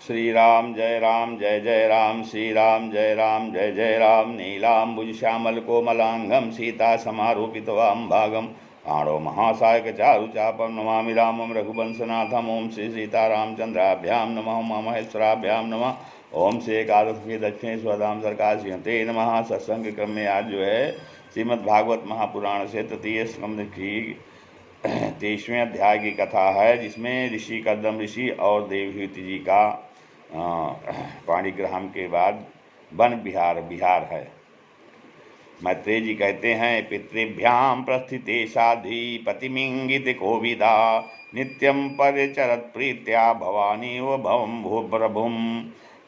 श्री राम जय जय राम, श्री राम जय जय राम। नीलाम्बुज श्यामल कोमलांगम सीता समारूपित वाम भागम आणो महासायक चारु चापम नमामि रामम रघुवंशनाथम। ओम श्री सीतारामचंद्राभ्याम नमः, उमा महेश्वराभ्याम नमः। ओम श्री एकादश के दक्षिणे स्वधाम सरकार सिंहते नमः। सत्संग क्रम में आज जो है श्रीमद् भागवत महापुराण से तृतीय स्कंद की 23वें अध्याय की कथा है, जिसमें ऋषि कदम ऋषि और देवहूति जी का पाणिग्राम के बाद वन विहार है। मैत्रेय जी कहते हैं, पितृभ्याम प्रस्थिते साधि पतिमिंगित कोविदा नित्यं परिचरत प्रीत्या भवानी व भवं भूप्रभुम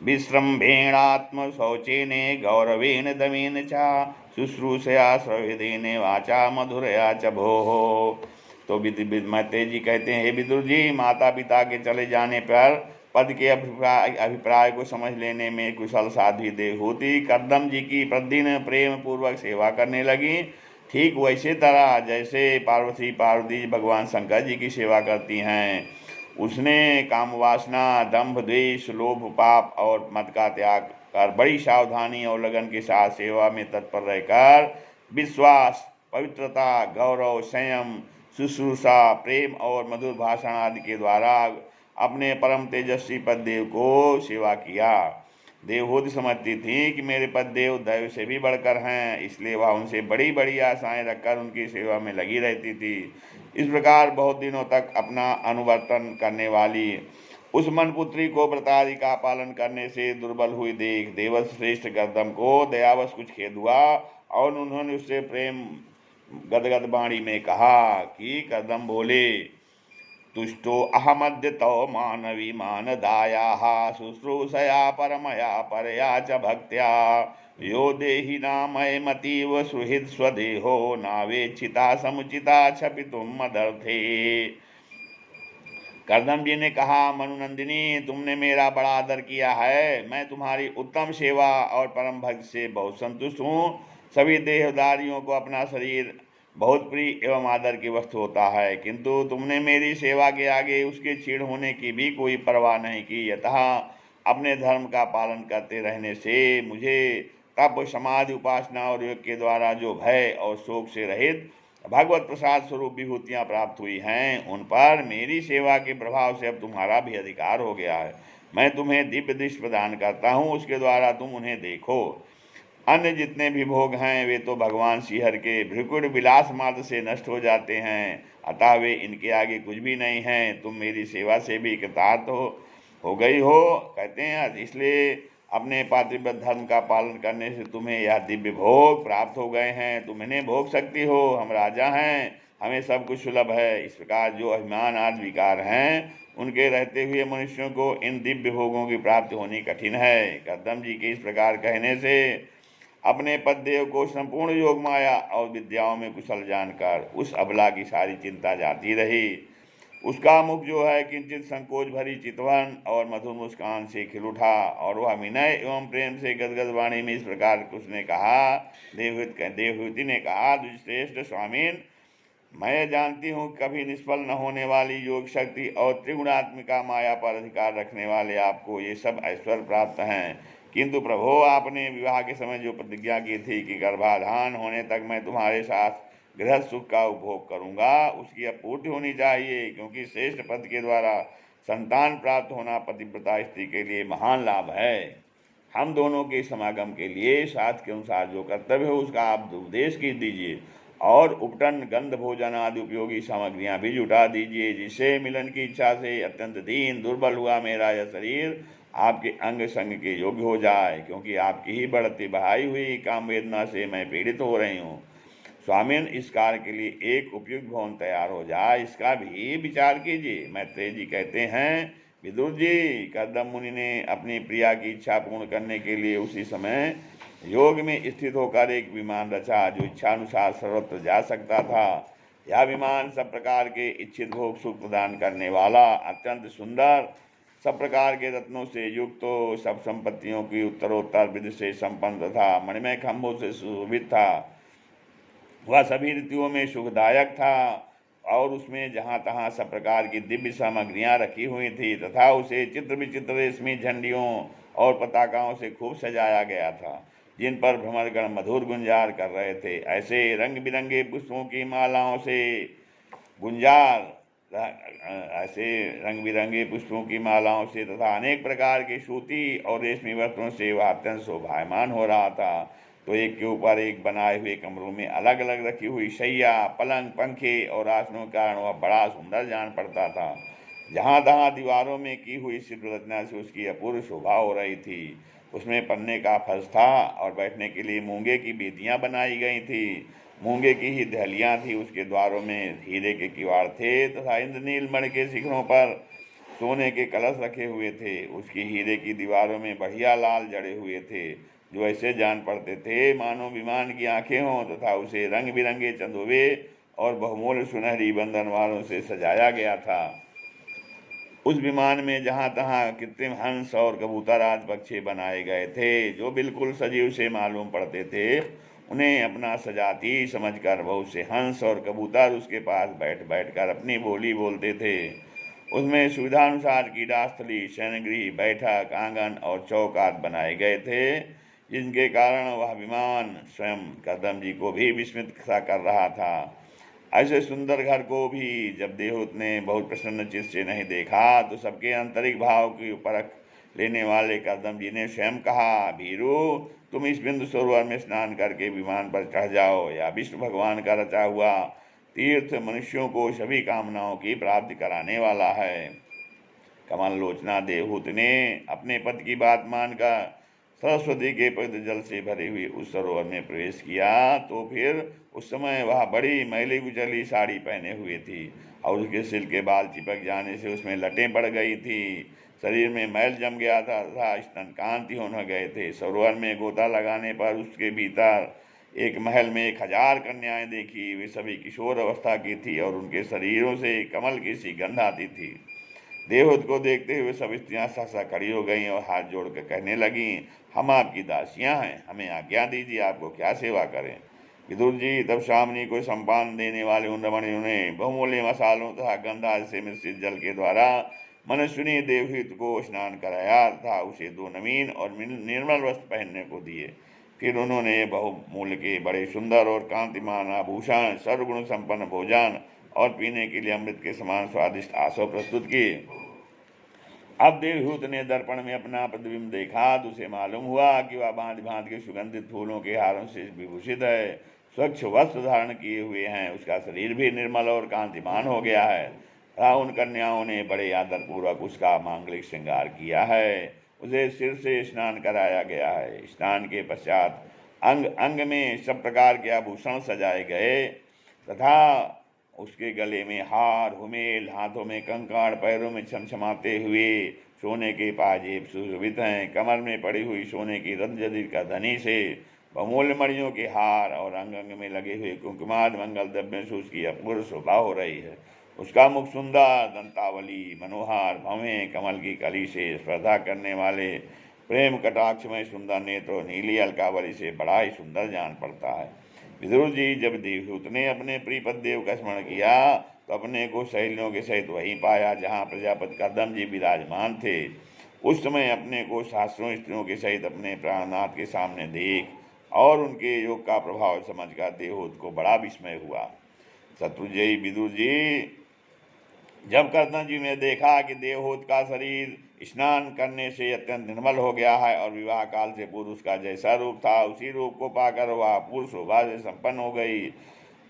विश्रम्भेणात्म शौचेने गौरवेण दमेन चा शुश्रूषया सविदेने वाचा मधुरया च भोः। तो मैत्रेय जी कहते हैं, हे विदुर जी, माता पिता के चले जाने पर पद के अभिप्राय को समझ लेने में कुशल साध्वी देवहूति कदम जी की प्रतिदिन प्रेम पूर्वक सेवा करने लगी। ठीक वैसे तरह जैसे पार्वती भगवान शंकर जी की सेवा करती हैं। उसने काम वासना, दंभ, द्वेष, लोभ, पाप और मद का त्याग कर बड़ी सावधानी और लगन के साथ सेवा में तत्पर रहकर विश्वास, पवित्रता, गौरव, संयम, शुश्रूषा, प्रेम और मधुर भाषण आदि के द्वारा अपने परम तेजस्वी पददेव को सेवा किया। देवहूति समझती थी कि मेरे पददेव दैव से भी बढ़कर हैं, इसलिए वह उनसे बड़ी बड़ी आशाएं रखकर उनकी सेवा में लगी रहती थी। इस प्रकार बहुत दिनों तक अपना अनुवर्तन करने वाली उस मनपुत्री को व्रतादि का पालन करने से दुर्बल हुई देख देवश्रेष्ठ श्रेष्ठ कदम को दयावश कुछ खेद हुआ और उन्होंने उससे प्रेम गदगद वाणी में कहा कि कदम बोले, तुष्टो अहमद्य तव मानवी मानदायाः शुश्रूषया परमया परया च भक्त्या यो देहि नामयमतीव सुहृद स्वदेहो नावेक्षिता समुचिता क्षपितुम मदर्थे। कर्दम जी ने कहा, मनुनंदिनी, तुमने मेरा बड़ा आदर किया है। मैं तुम्हारी उत्तम सेवा और परम भक्त से बहुत संतुष्ट हूँ। सभी देहधारियों को अपना शरीर बहुत प्रिय एवं आदर की वस्तु होता है, किंतु तुमने मेरी सेवा के आगे उसके क्षीण होने की भी कोई परवाह नहीं की। अतः अपने धर्म का पालन करते रहने से मुझे तप, समाधि, उपासना और योग के द्वारा जो भय और शोक से रहित भगवत प्रसाद स्वरूप विभूतियाँ प्राप्त हुई हैं, उन पर मेरी सेवा के प्रभाव से अब तुम्हारा भी अधिकार हो गया है। मैं तुम्हें दिव्य दृष्टि प्रदान करता हूँ, उसके द्वारा तुम उन्हें देखो। अन्य जितने भी भोग हैं वे तो भगवान श्रीहरि के भ्रिकुट विलास मात्र से नष्ट हो जाते हैं, अतः वे इनके आगे कुछ भी नहीं हैं। तुम मेरी सेवा से भी कृतार्थ हो गई हो। कहते हैं, इसलिए अपने पातिव्रत धर्म का पालन करने से तुम्हें यह दिव्य भोग प्राप्त हो गए हैं। तुम इन्हें भोग सकती हो। हम राजा हैं, हमें सब कुछ सुलभ है। इस प्रकार जो अभिमान आदि विकार हैं, उनके रहते हुए मनुष्यों को इन दिव्य भोगों की प्राप्ति होनी कठिन है। कदम जी के इस प्रकार कहने से अपने पददेव को संपूर्ण योग माया और विद्याओं में कुशल जानकर उस अबला की सारी चिंता जाती रही। उसका मुख जो है किंचित संकोच भरी चितवन और मधुर मुस्कान से खिल उठा और वह विनय एवं प्रेम से गदगद वाणी में इस प्रकार उसने कहा, देवहूति ने कहा, द्विश्रेष्ठ स्वामीन, मैं जानती हूँ कभी निष्फल न होने वाली योग शक्ति और त्रिगुणात्मिका माया पर अधिकार रखने वाले आपको ये सब ऐश्वर्य प्राप्त हैं, किंतु प्रभो, आपने विवाह के समय जो प्रतिज्ञा की थी कि गर्भाधान होने तक मैं तुम्हारे साथ गृहस्थ सुख का उपभोग करूंगा, उसकी अब पूर्ति होनी चाहिए, क्योंकि श्रेष्ठ पद के द्वारा संतान प्राप्त होना पतिव्रता स्त्री के लिए महान लाभ है। हम दोनों के समागम के लिए शास्त्र के अनुसार जो कर्तव्य हो उसका आप उपदेश की दीजिए और उपटन, गंध, भोजन आदि उपयोगी सामग्रियां भी जुटा दीजिए, जिससे मिलन की इच्छा से अत्यंत दीन दुर्बल हुआ मेरा यह शरीर आपके अंग संग के योग्य हो जाए, क्योंकि आपकी ही बढ़ती बहाई हुई काम वेदना से मैं पीड़ित हो रही हूँ। स्वामीन, इस कार्य के लिए एक उपयुक्त भवन तैयार हो जाए, इसका भी विचार कीजिए। मैत्रेय जी कहते हैं, विदुर जी, कदम मुनि ने अपनी प्रिया की इच्छा पूर्ण करने के लिए उसी समय योग में स्थित होकर एक विमान रचा, जो इच्छानुसार सर्वत्र जा सकता था। यह विमान सब प्रकार के इच्छित भोग सुख प्रदान करने वाला, अत्यंत सुंदर, सब प्रकार के रत्नों से युक्त, तो सब संपत्तियों की उत्तरोत्तर विधि से संपन्न था, मणिमय खंभों से सुशोभित था। वह सभी ऋतुओं में सुखदायक था और उसमें जहाँ तहाँ सब प्रकार की दिव्य सामग्रियाँ रखी हुई थी तथा उसे चित्र विचित्र रेशमी झंडियों और पताकाओं से खूब सजाया गया था, जिन पर भ्रमरगण मधुर गुंजार कर रहे थे। ऐसे रंग बिरंगे पुष्पों की मालाओं से गुंजार ऐसे रंग बिरंगे पुष्पों की मालाओं से तथा अनेक प्रकार के सूती और रेशमी वस्त्रों से वह अत्यंत शोभायमान हो रहा था। तो एक के ऊपर एक बनाए हुए कमरों में अलग अलग रखी हुई शैया, पलंग, पंखे और आसनों के कारण वह बड़ा सुंदर जान पड़ता था। जहाँ तहाँ दीवारों में की हुई शिल्प रचना से उसकी अपूर्व शोभा हो रही थी। उसमें पन्ने का फर्श था और बैठने के लिए मूंगे की बेदियाँ बनाई गई थी। मूंगे की ही दहलियाँ थी, उसके द्वारों में हीरे के किवाड़ थे तथा इंद्रनील मणि के शिखरों पर सोने के कलश रखे हुए थे। उसकी हीरे की दीवारों में बढ़िया लाल जड़े हुए थे, जो ऐसे जान पड़ते थे मानो विमान की आंखें हों, तथा उसे रंग बिरंगे चंदोवे और बहुमूल्य सुनहरी बंधनवारों से सजाया गया था। उस विमान में जहाँ तहाँ कृत्रिम हंस और कबूतर आदि पक्षी बनाए गए थे, जो बिल्कुल सजीव से मालूम पड़ते थे। उन्हें अपना सजाती समझकर बहुत से हंस और कबूतर उसके पास बैठ बैठकर अपनी बोली बोलते थे। उसमें सुविधानुसार क्रीड़ास्थली, शयनगृह, बैठक, आंगन और चौक आदि बनाए गए थे, जिनके कारण वह विमान स्वयं कदम जी को भी विस्मित सा कर रहा था। ऐसे सुंदर घर को भी जब देवहूत ने बहुत प्रसन्न चित्त से नहीं देखा, तो सबके आंतरिक भाव की परख लेने वाले कदम जी ने स्वयं कहा, भीरू, तुम इस बिंदु सरोवर में स्नान करके विमान पर चढ़ जाओ। या विष्णु भगवान का रचा हुआ तीर्थ मनुष्यों को सभी कामनाओं की प्राप्ति कराने वाला है। कमल लोचना देवहूत ने अपने पति की बात मानकर सरस्वती के पवित्र जल से भरी हुई उस सरोवर में प्रवेश किया। तो फिर उस समय वह बड़ी मैली कुचली साड़ी पहने हुए थी और उसके सिर के बाल चिपक जाने से उसमें लटें पड़ गई थी। शरीर में मैल जम गया था तथा स्तन कांति होने गए थे। सरोवर में गोता लगाने पर उसके भीतर एक महल में 1000 कन्याएं देखी। वे सभी किशोर अवस्था की थी और उनके शरीरों से कमल की सी गंध आती थी। देवहूत को देखते हुए सब स्त्रियां सहसा खड़ी हो गईं और हाथ जोड़कर कहने लगीं, हम आपकी दासियां हैं, हमें आज्ञा दीजिए, आपको क्या सेवा करें। विदुर जी तब शामनी को सम्पान देने वाले उन रमणियों ने बहुमूल्य मसालों तथा गंधा से मिश्रित जल के द्वारा मनस्विनी देवहूत को स्नान कराया तथा उसे 2 नवीन और निर्मल वस्त्र पहनने को दिए। फिर उन्होंने बहुमूल्य के बड़े सुंदर और कांतिमान आभूषण, सर्वगुण संपन्न भोजन और पीने के लिए अमृत के समान स्वादिष्ट आसव प्रस्तुत किए। अब देवहूत ने दर्पण में अपना प्रतिबिंब देखा तो उसे मालूम हुआ कि वह भांति भांति के सुगंधित फूलों के हारों से विभूषित है, स्वच्छ वस्त्र धारण किए हुए हैं, उसका शरीर भी निर्मल और कांतिमान हो गया है। उन कन्याओं ने बड़े आदरपूर्वक उसका मांगलिक श्रृंगार किया है। उसे सिर से स्नान कराया गया है। स्नान के पश्चात अंग अंग में सब प्रकार के आभूषण सजाए गए तथा उसके गले में हार, हुमेल, हाथों में कंकड़, पैरों में छमछमाते हुए सोने के पाजेब सुशोभित हैं। कमर में पड़ी हुई सोने की रत्नजड़ित का धनी से बहुमूल्य मणियों के हार और अंग अंग में लगे हुए कुंकुमाद मंगल द्रव्यों से उसकी अपूर्व शोभा हो रही है। उसका मुख सुंदर, दंतावली, मनोहर, भवें, कमल की कली से स्पर्धा करने वाले प्रेम कटाक्ष में सुंदर नेत्र, नीली अलकावली से बड़ा ही सुंदर जान पड़ता है। विदुर जी जब देवहूत ने अपने प्रियपद देव का स्मरण किया तो अपने को सहेलियों के सहित वहीं पाया जहाँ प्रजापति कदम जी विराजमान थे। उस समय अपने को सहस्रों स्त्रियों के सहित अपने प्राणनाथ के सामने देख और उनके योग का प्रभाव समझकर देवहूत को बड़ा विस्मय हुआ। शत्रुंजयी विदुर जी जब कर्दम जी ने देखा कि देवहूत का शरीर स्नान करने से अत्यंत निर्मल हो गया है और विवाह काल से पूर्व उसका जैसा रूप था उसी रूप को पाकर वह पूर्ण शोभा से संपन्न हो गई।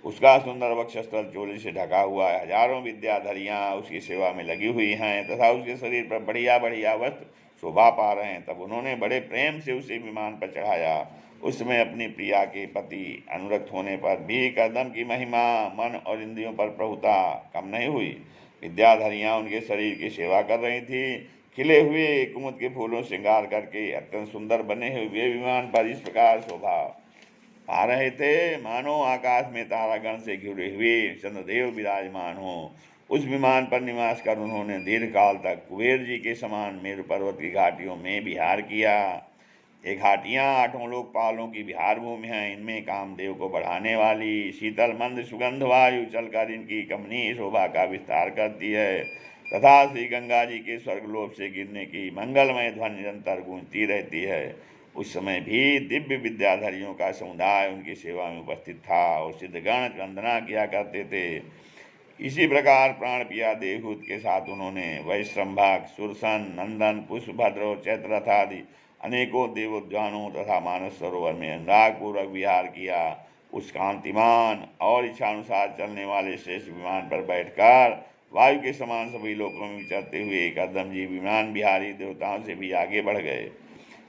उसका सुंदर वक्षस्थल चोली से ढका हुआ है, हजारों विद्याधरियाँ उसकी सेवा में लगी हुई हैं तथा उसके शरीर पर बढ़िया बढ़िया वस्त्र शोभा पा रहे हैं। तब उन्होंने बड़े प्रेम से उसे विमान पर चढ़ाया। उस समय अपनी प्रिया के पति अनुरक्त होने पर भी कदम की महिमा मन और इंद्रियों पर प्रभुता कम नहीं हुई। विद्याधरियाँ उनके शरीर की सेवा कर रही थी। खिले हुए कुमुद के फूलों श्रृंगार करके अत्यंत सुंदर बने हुए विमान पर इस प्रकार शोभा पा रहे थे मानो आकाश में तारागण से घिरे हुए चंद्रदेव विराजमान हो। उस विमान पर निवास कर उन्होंने दीर्घ काल तक कुबेर जी के समान मेरु पर्वत की घाटियों में विहार किया। ये घाटियाँ आठों लोकपालों की विहार भूमि हैं। इनमें कामदेव को बढ़ाने वाली शीतल मंद सुगंध वायु चलकर इनकी कमनीय शोभा का विस्तार करती है तथा श्री गंगा जी के स्वर्गलोक से गिरने की मंगलमय ध्वनि निरंतर गूंजती रहती है। उस समय भी दिव्य विद्याधरियों का समुदाय उनकी सेवा में उपस्थित था और सिद्धगण वंदना किया करते थे। इसी प्रकार प्राण पिया देवहूत के साथ उन्होंने वैश्रम्भक, सुरसन, नंदन, पुष्पभद्र और चैत्ररथ आदि अनेकों देवोद्यानों तथा मानस सरोवर में अनुरागपूर्वक विहार किया। उस कांतिमान और इच्छानुसार चलने वाले श्रेष्ठ विमान पर बैठकर वायु के समान सभी लोकों में विचरते हुए कदम जी विमान बिहारी देवताओं से भी आगे बढ़ गए।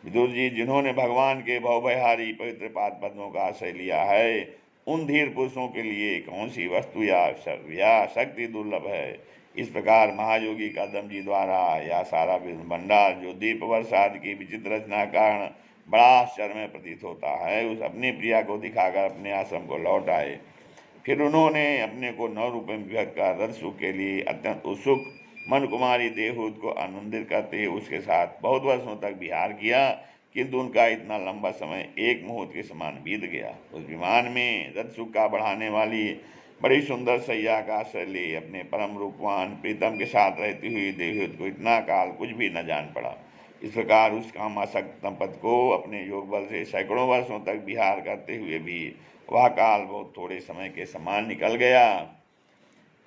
विदुर जी, जिन्होंने भगवान के भवभयहारी पवित्र पाद पद्मों का आश्रय लिया है, उन धीर पुरुषों के लिए कौन सी वस्तु या शक्ति दुर्लभ है। इस प्रकार महायोगी कदम जी द्वारा यह सारा भंडार जो दीप वर्ष आदि की विचित्र रचना कारण बड़ा आश्चर्य प्रतीत होता है, उस अपनी प्रिया को दिखाकर अपने आश्रम को लौट आए। फिर उन्होंने अपने को 9 रूप में विभक्त कर रथ सुख के लिए अत्यंत उत्सुक मन कुमारी देवहूत को आनंदित करते हुए उसके साथ बहुत वर्षों तक विहार किया, किंतु उनका इतना लंबा समय एक मुहूर्त के समान बीत गया। उस विमान में रथ सुख का बढ़ाने वाली बड़ी सुंदर सैया का आश्रय ले अपने परम रूपवान प्रीतम के साथ रहती हुई देवहूत को इतना काल कुछ भी न जान पड़ा। इस प्रकार उस कामासक्त दंपत को अपने योग बल से सैकड़ों वर्षों तक विहार करते हुए भी वह काल बहुत थोड़े समय के समान निकल गया।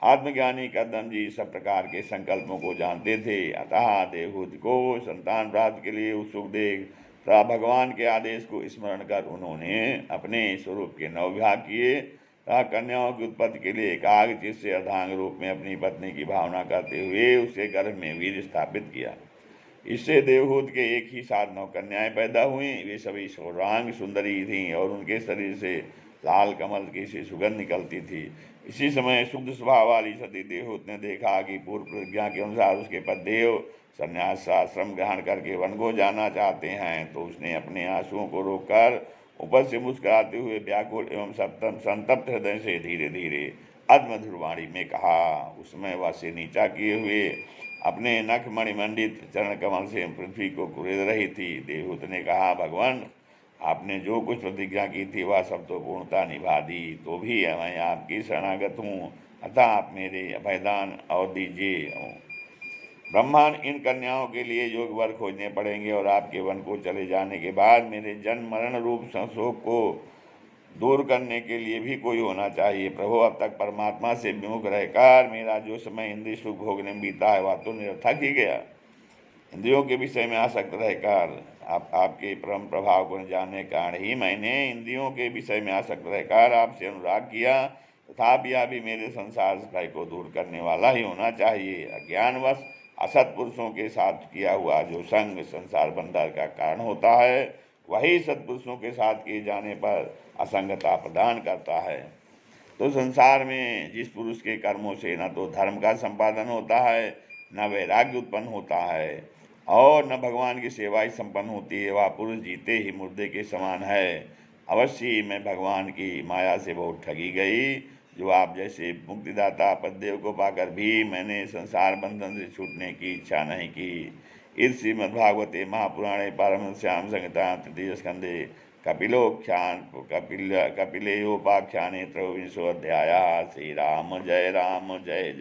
आत्मज्ञानी कदम जी सब प्रकार के संकल्पों को जानते थे, अतः देवहूत को संतान प्राप्ति के लिए उत्सुक देख तथा भगवान के आदेश को स्मरण कर उन्होंने अपने स्वरूप के 9 विभाग किए तथा कन्याओं की उत्पत्ति के लिए एकाग्र चित्त से अर्धांग रूप में अपनी पत्नी की भावना करते हुए उसके गर्भ में वीर स्थापित किया। इससे देवहूत के एक ही साथ 9 कन्याएं पैदा हुई। वे सभी सौरांग सुंदरी थीं और उनके शरीर से लाल कमल की सी सुगंध निकलती थी। इसी समय शुद्ध स्वभाव वाली सती देवहूत ने देखा कि पूर्व प्रतिज्ञा के अनुसार उसके पतिदेव संन्यास आश्रम ग्रहण करके वन को जाना चाहते हैं, तो उसने अपने आंसुओं को रोककर ऊपर से मुस्कुराते हुए व्याकुल एवं संतप्त हृदय से धीरे धीरे अधमधुर वाणी में कहा। उसमें वह से नीचा किए हुए अपने नख मणिमंडित चरण कमल से पृथ्वी को कुरेद रही थी। देवहूत ने कहा, भगवान, आपने जो कुछ प्रतिज्ञा की थी वह सब तो पूर्णता निभा दी, तो भी मैं आपकी शरणागत हूँ, अतः आप मेरे अभयदान और दीजिए। ब्रह्मांड इन कन्याओं के लिए योग वर खोजने पड़ेंगे और आपके वन को चले जाने के बाद मेरे जन्म मरण रूप संशोक को दूर करने के लिए भी कोई होना चाहिए। प्रभु, अब तक परमात्मा से विमुख रहकर मेरा जो समय इंद्रिय सुख भोगने में बीता है वह तो निरर्थक ही गया। इंद्रियों के विषय में आसक्त रहकर आपके परम प्रभाव को न जानने के कारण ही मैंने इंद्रियों के विषय में आसक्त रहकर आपसे अनुराग किया, तथापि अभी मेरे संसार भय को दूर करने वाला ही होना चाहिए। अज्ञानवश असत पुरुषों के साथ किया हुआ जो संग संसार बंधन का कारण होता है, वही सत्पुरुषों के साथ किए जाने पर असंगता प्रदान करता है। तो संसार में जिस पुरुष के कर्मों से न तो धर्म का संपादन होता है, न वैराग्य उत्पन्न होता है और न भगवान की सेवा ही संपन्न होती है, वह पुरुष जीते ही मुर्दे के समान है। अवश्य मैं भगवान की माया से बहुत ठगी गई, जो आप जैसे मुक्तिदाता पददेव को पाकर भी मैंने संसार बंधन से छूटने की इच्छा नहीं की। इस श्रीमद्भागवते महापुराणे पारमहंस्याम संहिता तृतीय स्कंदे कपिलेयोपाख्याने 23वां अध्याय। श्री राम जय जय